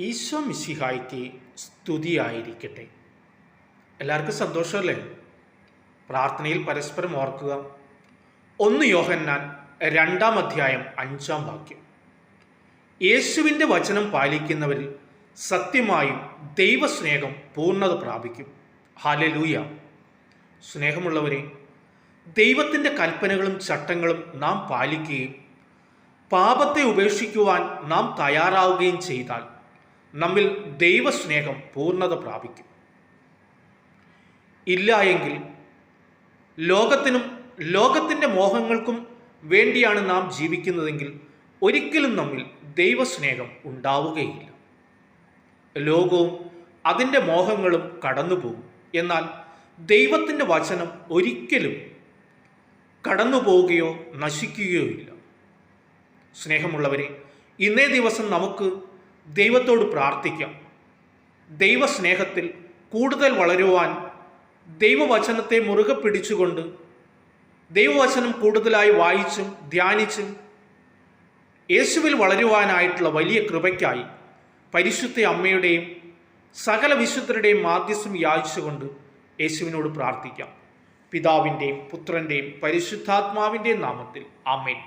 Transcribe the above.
ഈശോ മിശിഹായ്ക്ക് സ്തുതിയായിരിക്കട്ടെ. എല്ലാവർക്കും സന്തോഷമല്ലേ? പ്രാർത്ഥനയിൽ പരസ്പരം ഓർക്കുക. 1 യോഹന്നാൻ 2-ാം അധ്യായം 5-ാം വാക്യം. യേശുവിൻ്റെ വചനം പാലിക്കുന്നവരിൽ സത്യമായും ദൈവസ്നേഹം പൂർണ്ണത പ്രാപിക്കും. ഹല്ലേലൂയ. സ്നേഹമുള്ളവരെ, ദൈവത്തിൻ്റെ കൽപ്പനകളും ചട്ടങ്ങളും നാം പാലിക്കുകയും പാപത്തെ ഉപേക്ഷിക്കുവാൻ നാം തയ്യാറാവുകയും ചെയ്താൽ നമ്മിൽ ദൈവസ്നേഹം പൂർണ്ണത പ്രാപിക്കും. ഇല്ല എങ്കിൽ ലോകത്തിനും ലോകത്തിൻ്റെ മോഹങ്ങൾക്കും വേണ്ടിയാണ് നാം ജീവിക്കുന്നതെങ്കിൽ ഒരിക്കലും നമ്മിൽ ദൈവസ്നേഹം ഉണ്ടാവുകയില്ല. ലോകവും അതിൻ്റെ മോഹങ്ങളും കടന്നുപോകും. എന്നാൽ ദൈവത്തിൻ്റെ വചനം ഒരിക്കലും കടന്നു പോവുകയോ നശിക്കുകയോ ഇല്ല. സ്നേഹമുള്ളവരെ, ഇന്നേ ദിവസം നമുക്ക് ദൈവത്തോട് പ്രാർത്ഥിക്കാം. ദൈവസ്നേഹത്തിൽ കൂടുതൽ വളരുവാൻ ദൈവവചനത്തെ മുറുകെ പിടിച്ചുകൊണ്ട് ദൈവവചനം കൂടുതലായി വായിച്ചും ധ്യാനിച്ചും യേശുവിൽ വളരുവാനായിട്ടുള്ള വലിയ കൃപയ്ക്കായി പരിശുദ്ധ അമ്മയുടെയും സകല വിശുദ്ധരുടെയും മാധ്യസ്ഥം യാചിച്ചുകൊണ്ട് യേശുവിനോട് പ്രാർത്ഥിക്കാം. പിതാവിൻ്റെയും പുത്രൻ്റെയും പരിശുദ്ധാത്മാവിൻ്റെയും നാമത്തിൽ ആമേൻ.